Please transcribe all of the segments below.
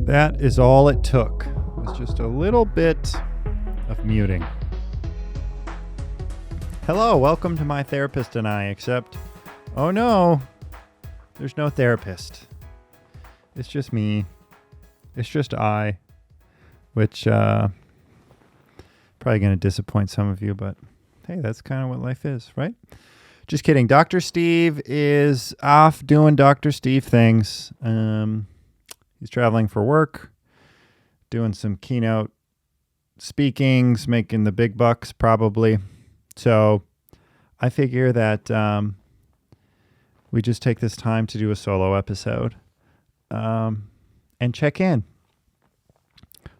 That is all it took. It was just a little bit of muting. Hello, welcome to My Therapist and I, except, oh no, there's no therapist. It's just me. It's just I, which probably going to disappoint some of you, but hey, that's kind of what life is, right? Just kidding. Dr. Steve is off doing Dr. Steve things. He's traveling for work, doing some keynote speakings, making the big bucks probably. So I figure that we just take this time to do a solo episode and check in.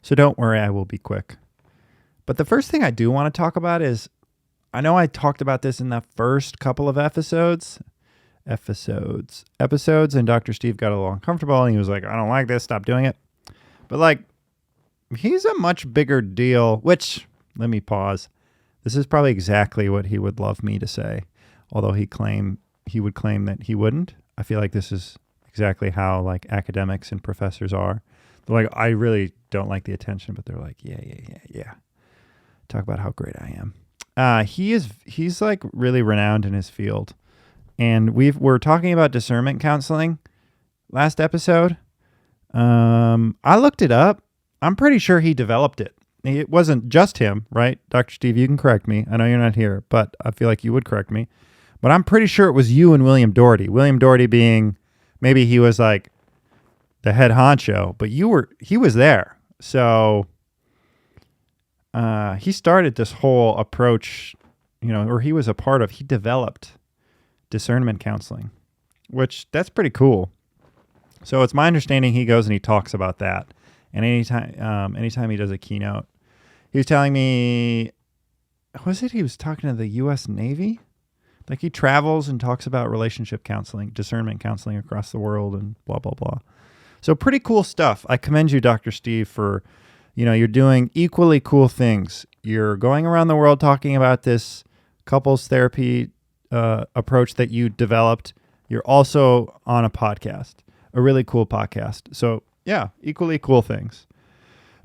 So don't worry, I will be quick. But the first thing I do want to talk about is, I know I talked about this in the first couple of episodes, and Dr. Steve got a little uncomfortable and he was like, I don't like this, stop doing it. But like, he's a much bigger deal, which, let me pause. This is probably exactly what he would love me to say, although he would claim that he wouldn't. I feel like this is exactly how like academics and professors are. They're like, I really don't like the attention, but they're like, yeah. Talk about how great I am. He's like really renowned in his field. And we're talking about discernment counseling last episode. I looked it up. I'm pretty sure he developed it. It wasn't just him, right? Dr. Steve, you can correct me. I know you're not here, but I feel like you would correct me. But I'm pretty sure it was you and William Doherty. William Doherty being, maybe he was like the head honcho, but he was there. So he started this whole approach, or he developed discernment counseling, which that's pretty cool. So it's my understanding he goes and he talks about that. And anytime he does a keynote, he was telling me, he was talking to the U.S. Navy? Like he travels and talks about relationship counseling, discernment counseling across the world and blah, blah, blah. So pretty cool stuff. I commend you, Dr. Steve, for, you're doing equally cool things. You're going around the world talking about this couples therapy approach that you developed. You're also on a podcast, a really cool podcast. So yeah, equally cool things.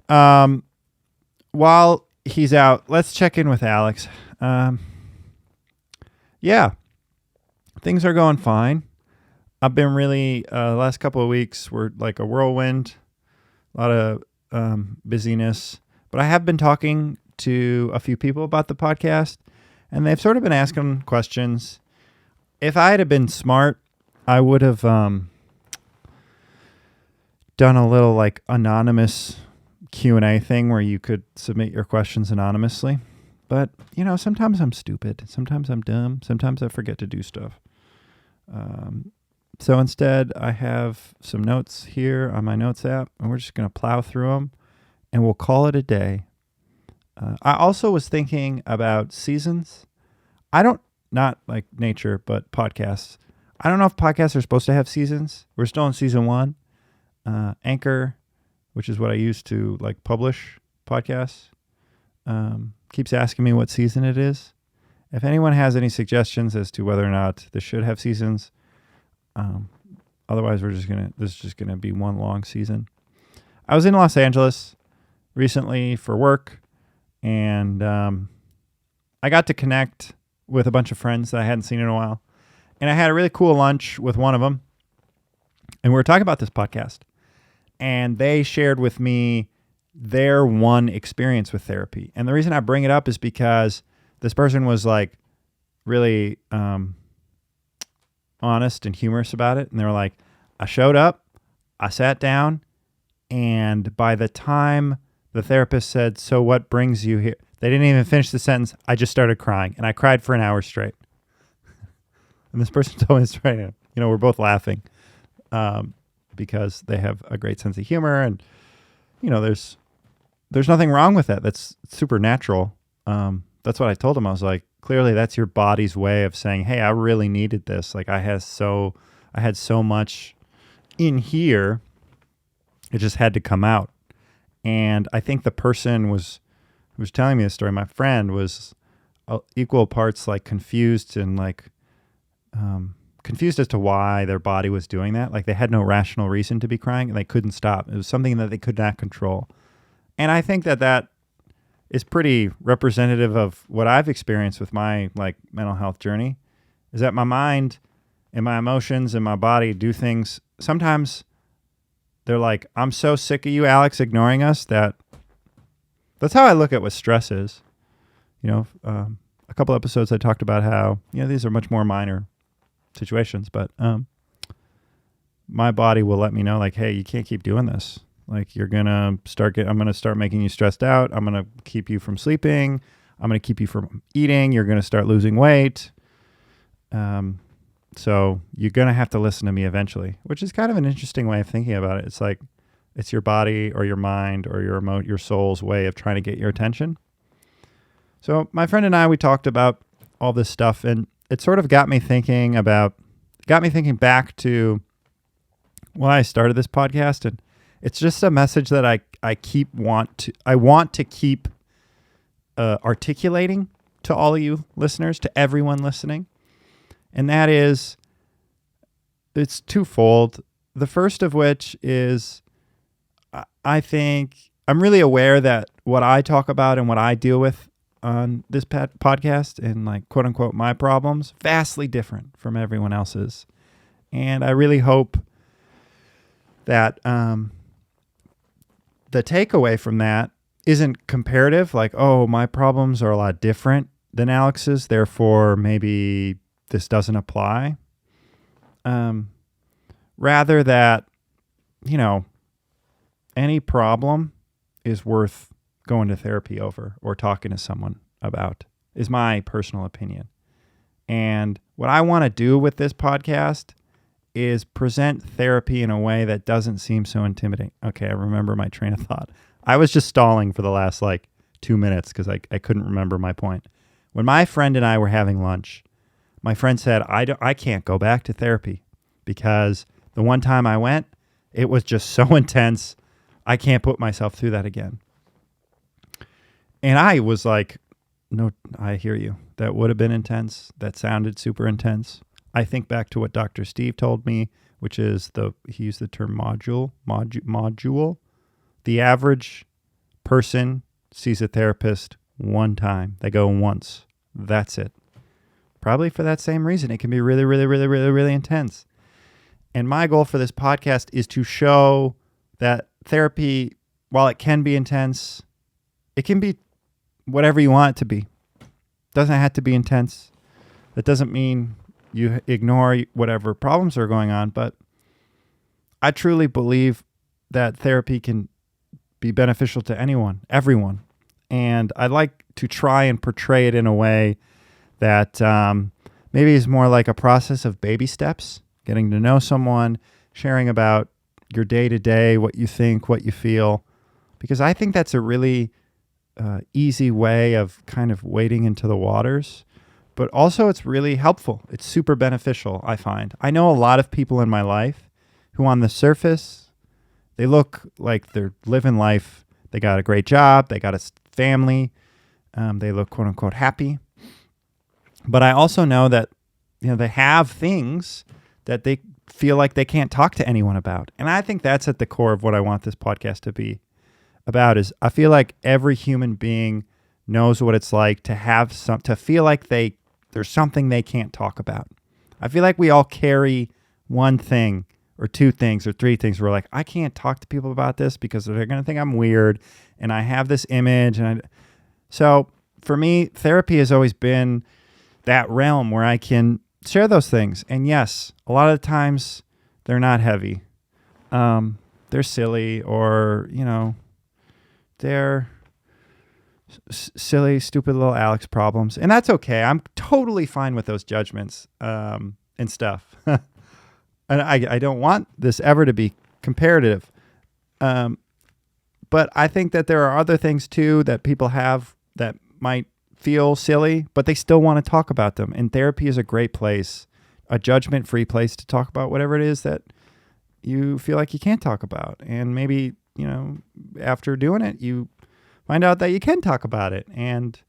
While he's out, let's check in with Alex. Yeah, things are going fine. I've been really, the last couple of weeks were like a whirlwind, a lot of busyness, but I have been talking to a few people about the podcast, and they've sort of been asking questions. If I had been smart, I would have done a little like anonymous Q&A thing where you could submit your questions anonymously. But, sometimes I'm stupid. Sometimes I'm dumb. Sometimes I forget to do stuff. So instead, I have some notes here on my notes app, and we're just going to plow through them, and we'll call it a day. I also was thinking about seasons. Not like nature, but podcasts. I don't know if podcasts are supposed to have seasons. We're still in season 1. Anchor, which is what I use to like publish podcasts, keeps asking me what season it is. If anyone has any suggestions as to whether or not this should have seasons, otherwise this is just gonna be one long season. I was in Los Angeles recently for work, and I got to connect with a bunch of friends that I hadn't seen in a while, and I had a really cool lunch with one of them, and we were talking about this podcast, and they shared with me their one experience with therapy. And the reason I bring it up is because this person was like really honest and humorous about it. And they were like, I showed up, I sat down, and by the time the therapist said, so what brings you here? They didn't even finish the sentence. I just started crying, and I cried for an hour straight. And this person told me this right now. We're both laughing because they have a great sense of humor, and there's nothing wrong with that. That's super natural. That's what I told him. I was like, clearly that's your body's way of saying, hey, I really needed this. Like I had so much in here. It just had to come out. And I think the person who was telling me this story, my friend, was equal parts like confused and like confused as to why their body was doing that. Like they had no rational reason to be crying and they couldn't stop. It was something that they could not control. And I think that is pretty representative of what I've experienced with my like mental health journey, is that my mind and my emotions and my body do things. Sometimes they're like, I'm so sick of you, Alex, ignoring us. That's how I look at what stress is. A couple episodes I talked about how, these are much more minor situations, but my body will let me know, like, hey, you can't keep doing this. Like, I'm going to start making you stressed out. I'm going to keep you from sleeping. I'm going to keep you from eating. You're going to start losing weight. So you're going to have to listen to me eventually, which is kind of an interesting way of thinking about it. It's like, it's your body or your mind or your soul's way of trying to get your attention. So my friend and I, we talked about all this stuff, and it sort of got me thinking back to why I started this podcast. And it's just a message that I want to keep articulating to all of you listeners, to everyone listening. And that is, it's twofold. The first of which is, I think I'm really aware that what I talk about and what I deal with on this podcast and like quote unquote my problems, vastly different from everyone else's. And I really hope that the takeaway from that isn't comparative, like, oh, my problems are a lot different than Alex's, therefore maybe this doesn't apply. Rather that, any problem is worth going to therapy over or talking to someone about, is my personal opinion. And what I want to do with this podcast is present therapy in a way that doesn't seem so intimidating. Okay, I remember my train of thought. I was just stalling for the last 2 minutes because I couldn't remember my point. When my friend and I were having lunch, my friend said, I can't go back to therapy because the one time I went, it was just so intense. I can't put myself through that again. And I was like, no, I hear you. That would have been intense. That sounded super intense. I think back to what Dr. Steve told me, which is he used the term module. The average person sees a therapist one time. They go once. That's it. Probably for that same reason. It can be really, really, really, really, really intense. And my goal for this podcast is to show that therapy, while it can be intense, it can be whatever you want it to be. Doesn't have to be intense. That doesn't mean you ignore whatever problems are going on, but I truly believe that therapy can be beneficial to everyone. And I'd like to try and portray it in a way that maybe is more like a process of baby steps, getting to know someone, sharing about your day-to-day, what you think, what you feel, because I think that's a really easy way of kind of wading into the waters, but also it's really helpful. It's super beneficial, I find. I know a lot of people in my life who on the surface, they look like they're living life. They got a great job. They got a family. They look quote unquote happy. But I also know that, they have things that they feel like they can't talk to anyone about. And I think that's at the core of what I want this podcast to be about, is I feel like every human being knows what it's like to have to feel like there's something they can't talk about. I feel like we all carry one thing or two things or three things where we're like, I can't talk to people about this because they're going to think I'm weird and I have this image. So for me, therapy has always been that realm where I can share those things. And yes, a lot of the times they're not heavy. They're silly, or, they're silly, stupid little Alex problems. And that's okay. I'm totally fine with those judgments and stuff. And I don't want this ever to be comparative. But I think that there are other things too that people have that might feel silly, but they still want to talk about them. And therapy is a great place, a judgment-free place to talk about whatever it is that you feel like you can't talk about. And maybe, after doing it, you find out that you can talk about it. And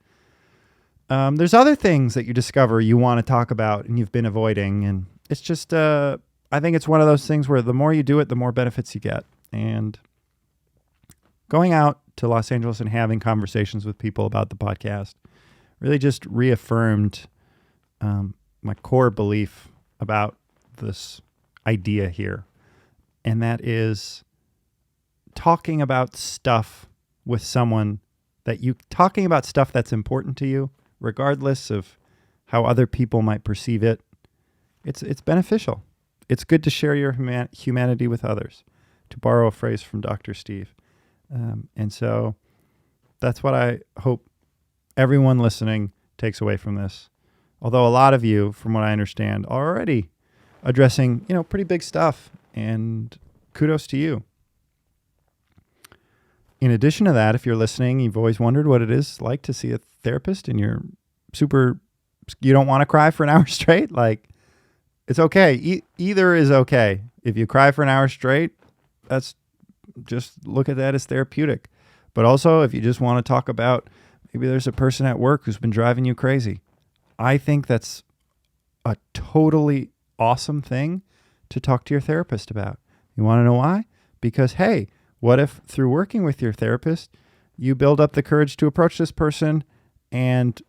there's other things that you discover you want to talk about and you've been avoiding. And it's just, I think it's one of those things where the more you do it, the more benefits you get. And going out to Los Angeles and having conversations with people about the podcast really just reaffirmed my core belief about this idea here. And that is talking about stuff with someone talking about stuff that's important to you, regardless of how other people might perceive it. It's beneficial. It's good to share your humanity with others, to borrow a phrase from Dr. Steve. And so that's what I hope everyone listening takes away from this. Although a lot of you, from what I understand, are already addressing, pretty big stuff, and kudos to you. In addition to that, if you're listening, you've always wondered what it is like to see a therapist and you don't want to cry for an hour straight. Like, it's okay. Either is okay. If you cry for an hour straight, just look at that as therapeutic. But also, if you just want to talk about, maybe there's a person at work who's been driving you crazy, I think that's a totally awesome thing to talk to your therapist about. You want to know why? Because, hey, what if through working with your therapist, you build up the courage to approach this person and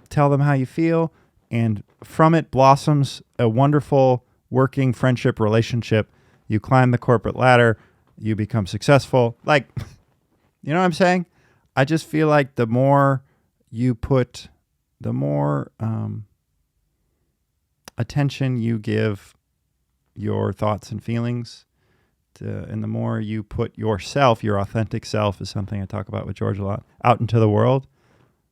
tell them how you feel, and from it blossoms a wonderful working friendship relationship. You climb the corporate ladder, you become successful. Like, you know what I'm saying? I just feel like the more you put, the more attention you give your thoughts and feelings, and the more you put yourself, your authentic self is something I talk about with George a lot, out into the world,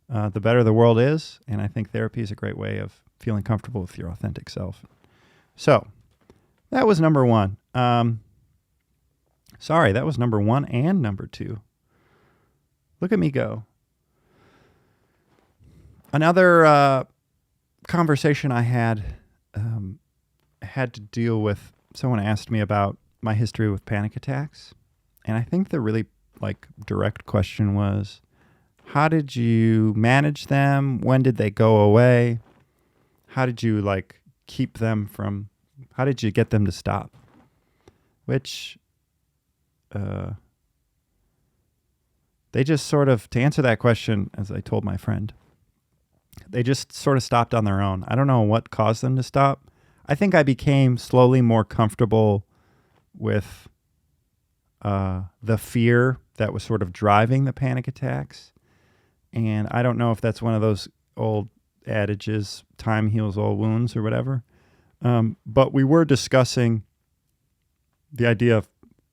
the better the world is. And I think therapy is a great way of feeling comfortable with your authentic self. So that was number one. Sorry, that was number one and number two. Look at me go. Another conversation I had to deal with, someone asked me about my history with panic attacks. And I think the really direct question was, how did you manage them? When did they go away? How did you keep them from, how did you get them to stop? Which, they just sort of, to answer that question, as I told my friend, they just sort of stopped on their own. I don't know what caused them to stop. I think I became slowly more comfortable with the fear that was sort of driving the panic attacks. And I don't know if that's one of those old adages, time heals all wounds or whatever. But we were discussing the idea of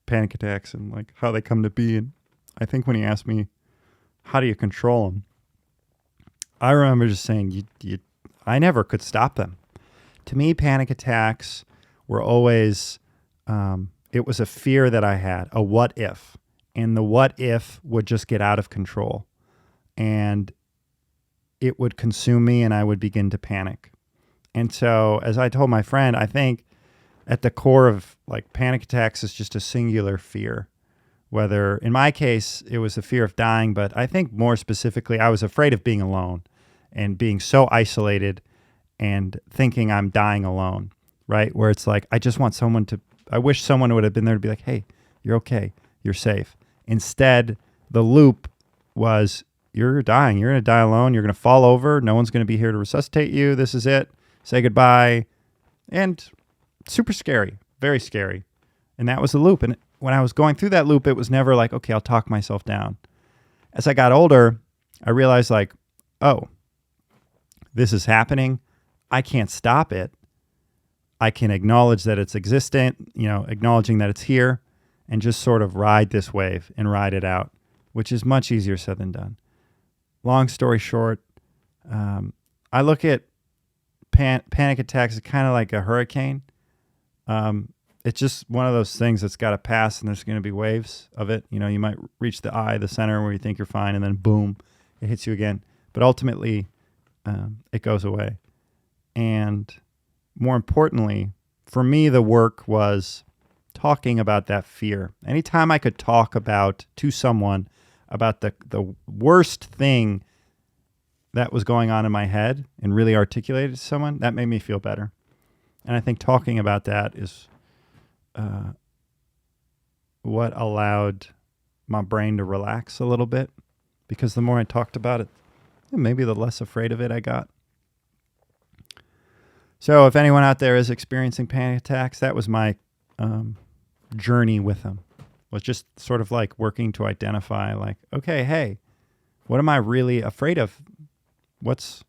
panic attacks and how they come to be. And I think when he asked me, how do you control them? I remember just saying, I never could stop them. To me, panic attacks were always, it was a fear that I had, a what if. And the what if would just get out of control. And it would consume me and I would begin to panic. And so, as I told my friend, I think at the core of panic attacks is just a singular fear. Whether, in my case, it was the fear of dying, but I think more specifically, I was afraid of being alone and being so isolated and thinking I'm dying alone, right? Where it's I just want someone to, I wish someone would have been there to be hey, you're okay, you're safe. Instead, the loop was, you're dying, you're going to die alone, you're going to fall over, no one's going to be here to resuscitate you, this is it, say goodbye. And super scary, very scary. And that was the loop. And when I was going through that loop, it was never okay, I'll talk myself down. As I got older, I realized oh, this is happening. I can't stop it. I can acknowledge that it's existent, acknowledging that it's here, and just sort of ride this wave and ride it out, which is much easier said than done. Long story short, I look at panic attacks as kind of like a hurricane. It's just one of those things that's got to pass, and there's going to be waves of it. You might reach the eye, the center where you think you're fine, and then boom, it hits you again. But ultimately, it goes away. And more importantly, for me, the work was talking about that fear. Anytime I could talk to someone about the worst thing that was going on in my head and really articulate it to someone, that made me feel better. And I think talking about that is what allowed my brain to relax a little bit, because the more I talked about it, maybe the less afraid of it I got. So if anyone out there is experiencing panic attacks, that was my journey with them, was just sort of like working to identify, like, okay, hey, what am I really afraid of? What's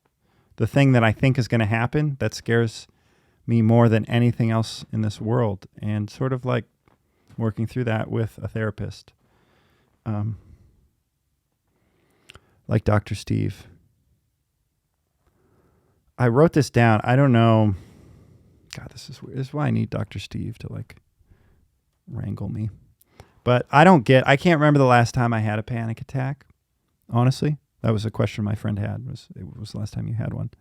the thing that I think is going to happen that scares me more than anything else in this world? And sort of like working through that with a therapist, like Dr. Steve. I wrote this down. I don't know. God, this is weird. This is why I need Dr. Steve to like wrangle me. But I can't remember the last time I had a panic attack. Honestly, that was a question my friend had. It was the last time you had one?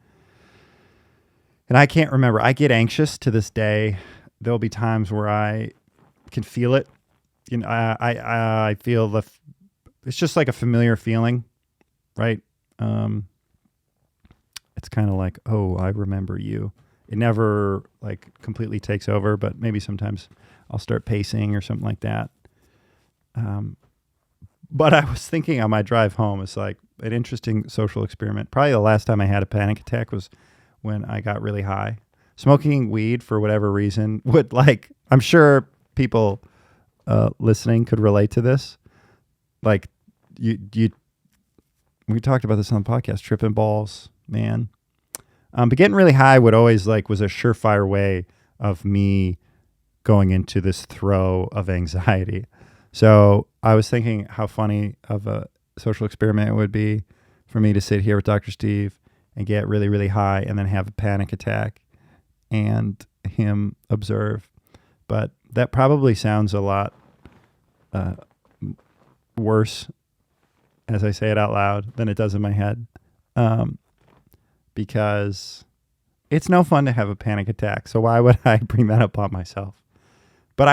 And I can't remember. I get anxious to this day. There'll be times where I can feel it. You know, I feel it's just like a familiar feeling, right? It's kind of like, oh, I remember you. It never like completely takes over, but maybe sometimes I'll start pacing or something like that. But I was thinking on my drive home, it's like an interesting social experiment. Probably the last time I had a panic attack was when I got really high. Smoking weed for whatever reason would, like, I'm sure people listening could relate to this. Like we talked about this on the podcast, tripping balls, man. But getting really high was a surefire way of me going into this throw of anxiety. So I was thinking how funny of a social experiment it would be for me to sit here with Dr. Steve and get really, really high and then have a panic attack and him observe. But that probably sounds a lot worse as I say it out loud than it does in my head. Because it's no fun to have a panic attack. So why would I bring that upon myself? But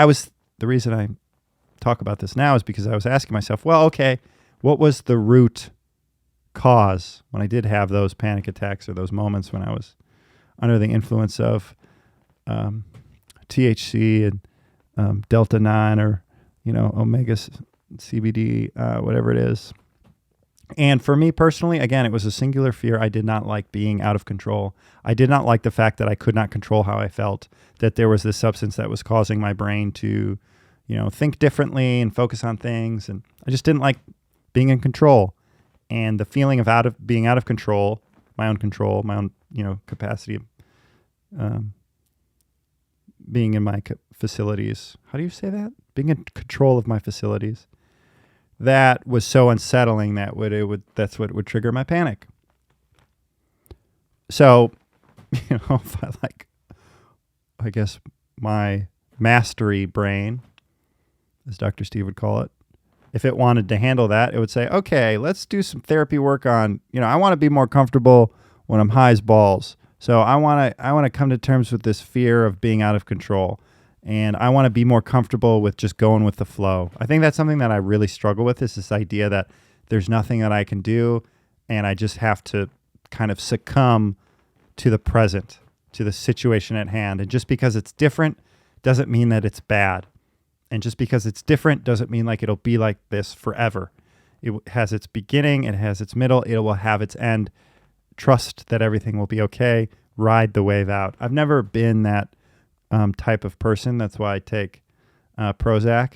the reason I talk about this now is because I was asking myself, well, okay, what was the root cause when I did have those panic attacks or those moments when I was under the influence of THC and Delta 9 or, Omega CBD, whatever it is. And for me personally, again, it was a singular fear. I did not like being out of control. I did not like the fact that I could not control how I felt, that there was this substance that was causing my brain to, think differently and focus on things. And I just didn't like being in control. And the feeling of being out of control, my own, capacity of being in my facilities. How do you say that? Being in control of my facilities. That was so unsettling that's what would trigger my panic. So, if I guess my mastery brain, as Dr. Steve would call it, if it wanted to handle that, it would say, okay, let's do some therapy work on, I want to be more comfortable when I'm high as balls. So I want to come to terms with this fear of being out of control. And I want to be more comfortable with just going with the flow. I think that's something that I really struggle with, is this idea that there's nothing that I can do and I just have to kind of succumb to the present, to the situation at hand. And just because it's different doesn't mean that it's bad. And just because it's different doesn't mean like it'll be like this forever. It has its beginning, it has its middle, it will have its end. Trust that everything will be okay. Ride the wave out. I've never been that type of person. That's why I take Prozac.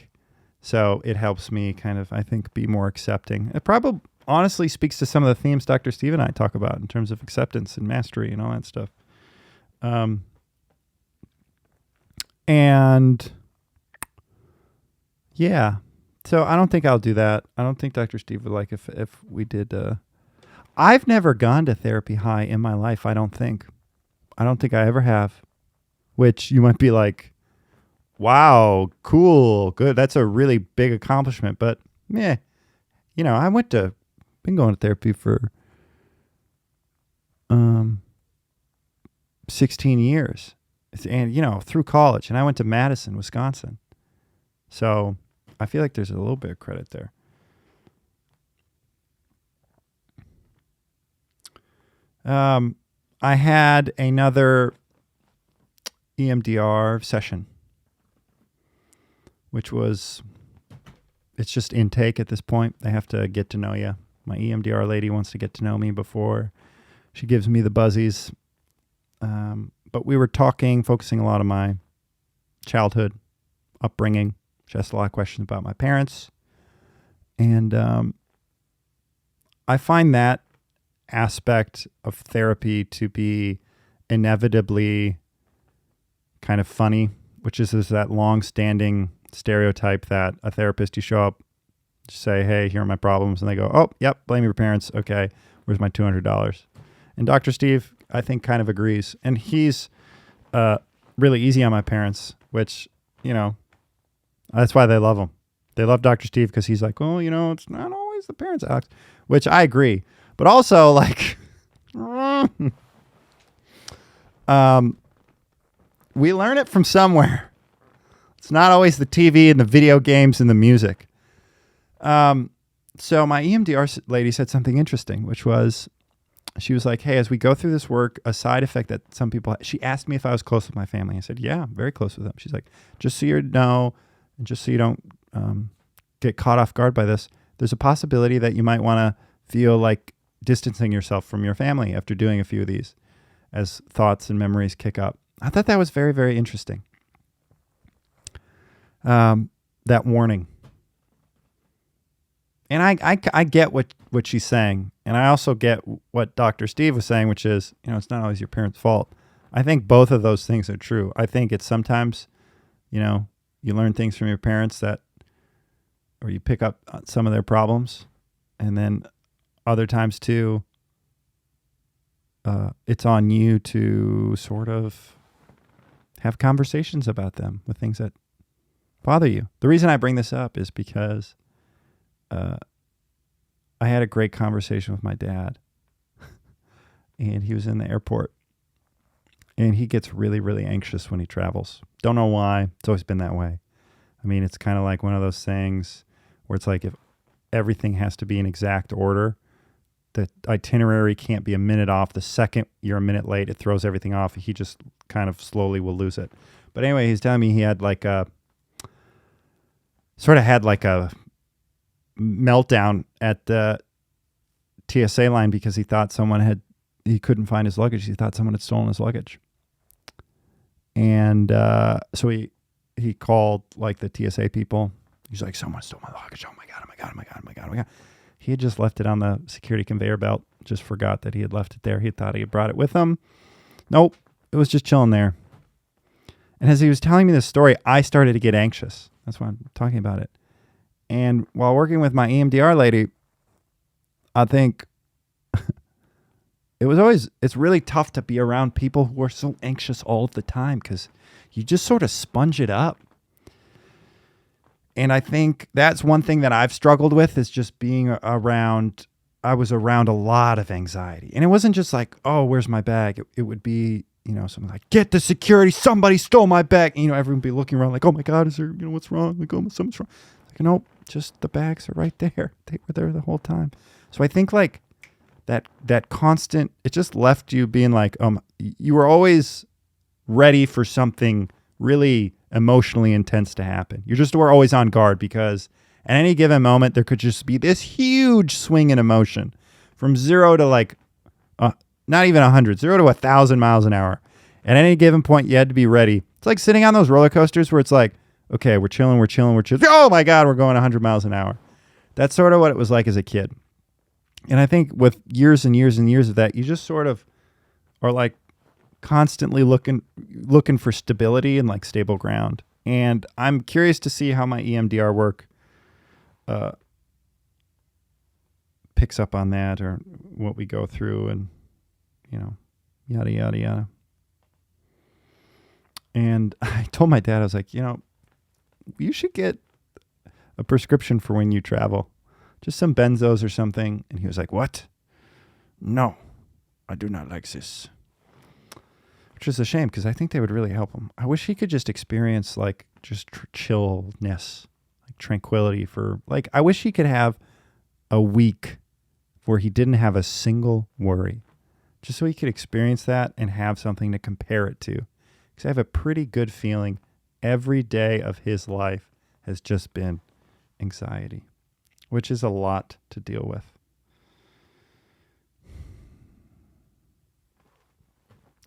So it helps me kind of, I think, be more accepting. It probably honestly speaks to some of the themes Dr. Steve and I talk about in terms of acceptance and mastery and all that stuff. And yeah, so I don't think I'll do that. I don't think Dr. Steve would like if we did. I've never gone to therapy high in my life. I don't think I ever have. Which you might be like, wow, cool, good. That's a really big accomplishment. But, I been going to therapy for 16 years. And, through college. And I went to Madison, Wisconsin. So I feel like there's a little bit of credit there. I had another EMDR session, which was, it's just intake at this point. They have to get to know you. My EMDR lady wants to get to know me before she gives me the buzzies. But we were talking, focusing a lot on my childhood upbringing. She asked a lot of questions about my parents. And I find that aspect of therapy to be inevitably kind of funny, which is that long-standing stereotype that a therapist, you show up, say, hey, here are my problems, and they go, oh, yep, blame your parents. Okay, where's my $200? And Dr. Steve, I think, kind of agrees. And he's really easy on my parents, which, that's why they love him. They love Dr. Steve because he's like, oh, it's not always the parents, Alex, which I agree. But also, like, we learn it from somewhere. It's not always the TV and the video games and the music. So my EMDR lady said something interesting, which was, she was like, hey, as we go through this work, a side effect that some people, she asked me if I was close with my family. I said, yeah, I'm very close with them. She's like, just so you know, and just so you don't get caught off guard by this, there's a possibility that you might want to feel like distancing yourself from your family after doing a few of these as thoughts and memories kick up. I thought that was very, very interesting. That warning. And I get what she's saying. And I also get what Dr. Steve was saying, which is, it's not always your parents' fault. I think both of those things are true. I think it's sometimes, you learn things from your parents or you pick up some of their problems. And then other times too, it's on you to sort of have conversations about them with things that bother you. The reason I bring this up is because I had a great conversation with my dad, and he was in the airport, and he gets really, really anxious when he travels. Don't know why. It's always been that way. I mean, it's kind of like one of those things where it's like if everything has to be in exact order, the itinerary can't be a minute off. The second you're a minute late, it throws everything off. He just kind of slowly will lose it. But anyway, he's telling me he had like a meltdown at the TSA line because he thought he couldn't find his luggage. He thought someone had stolen his luggage. And so he called like the TSA people. He's like, someone stole my luggage. Oh my God, oh my God, oh my God, oh my God, oh my God. He had just left it on the security conveyor belt. Just forgot that he had left it there. He thought he had brought it with him. Nope. It was just chilling there. And as he was telling me this story, I started to get anxious. That's why I'm talking about it. And while working with my EMDR lady, I think it's really tough to be around people who are so anxious all of the time because you just sort of sponge it up. And I think that's one thing that I've struggled with is just being around. I was around a lot of anxiety. And it wasn't just like, oh, where's my bag? It would be, something like, get the security. Somebody stole my bag. And, everyone would be looking around like, oh my God, is there, what's wrong? Like, oh, something's wrong. Like, nope, just the bags are right there. They were there the whole time. So I think like that constant, it just left you being like, you were always ready for something really emotionally intense to happen. You just were always on guard because at any given moment, there could just be this huge swing in emotion from 0 to like, not even 100, 0 to 1,000 miles an hour. At any given point, you had to be ready. It's like sitting on those roller coasters where it's like, okay, we're chilling. Oh my God, we're going 100 miles an hour. That's sort of what it was like as a kid. And I think with years and years and years of that, you just sort of are like constantly looking for stability and like stable ground. And I'm curious to see how my EMDR work picks up on that or what we go through and, yada, yada, yada. And I told my dad, I was like, you should get a prescription for when you travel. Just some benzos or something. And he was like, what? No, I do not like this. Which is a shame because I think they would really help him. I wish he could just experience like just chillness, like tranquility I wish he could have a week where he didn't have a single worry. Just so he could experience that and have something to compare it to. because I have a pretty good feeling every day of his life has just been anxiety, which is a lot to deal with.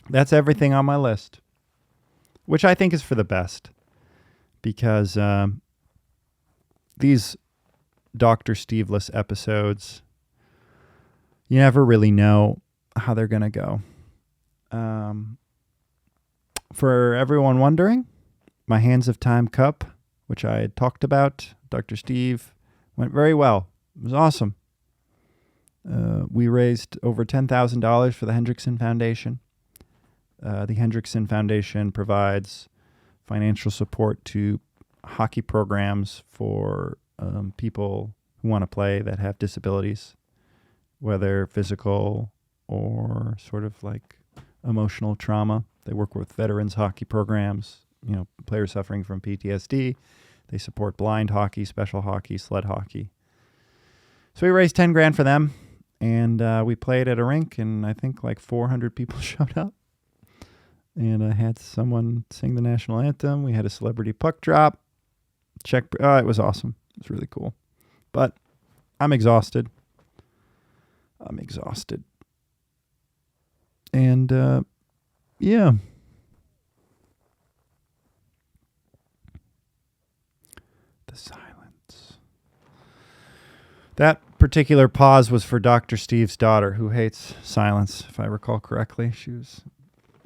That's everything on my list, which I think is for the best, because these Dr. Steve-less episodes, you never really know how they're going to go. For everyone wondering, my Hands of Time Cup, which I had talked about, Dr. Steve, went very well. It was awesome. We raised over $10,000 for the Hendrickson Foundation. The Hendrickson Foundation provides financial support to hockey programs for people who want to play that have disabilities, whether physical or sort of like emotional trauma. They work with veterans hockey programs, players suffering from PTSD. They support blind hockey, special hockey, sled hockey. So we raised $10,000 for them, and we played at a rink, and I think like 400 people showed up. And I had someone sing the national anthem. We had a celebrity puck drop. It was awesome. It was really cool. But I'm exhausted. And, yeah. The silence. That particular pause was for Dr. Steve's daughter, who hates silence, if I recall correctly. She was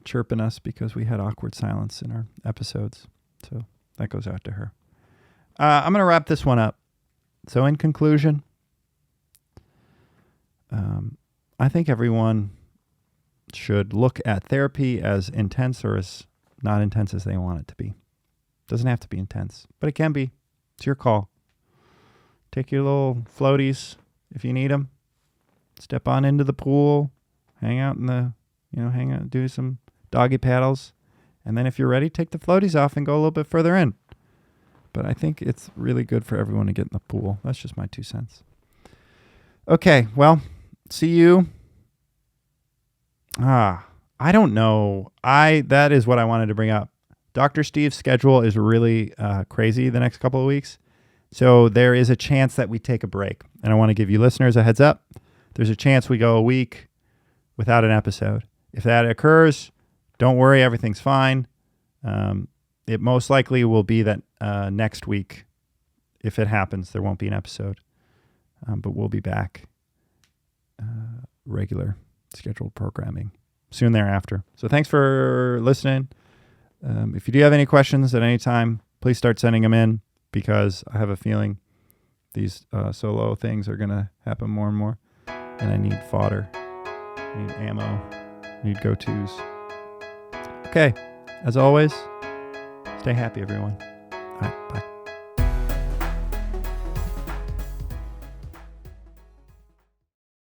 chirping us because we had awkward silence in our episodes. So that goes out to her. I'm going to wrap this one up. So in conclusion, I think everyone should look at therapy as intense or as not intense as they want it to be. Doesn't have to be intense, but it can be. It's your call. Take your little floaties if you need them. Step on into the pool. Hang out do some doggy paddles. And then if you're ready, take the floaties off and go a little bit further in. But I think it's really good for everyone to get in the pool. That's just my 2 cents. Okay, well, see you. I don't know. That is what I wanted to bring up. Dr. Steve's schedule is really crazy the next couple of weeks. So there is a chance that we take a break. And I want to give you listeners a heads up. There's a chance we go a week without an episode. If that occurs, don't worry, everything's fine. It most likely will be that next week, if it happens, there won't be an episode. But we'll be back, regular scheduled programming soon thereafter. So thanks for listening. If you do have any questions at any time, please start sending them in, because I have a feeling these solo things are going to happen more and more. And I need fodder. I need ammo. I need go-tos. Okay. As always, stay happy, everyone. All right. Bye.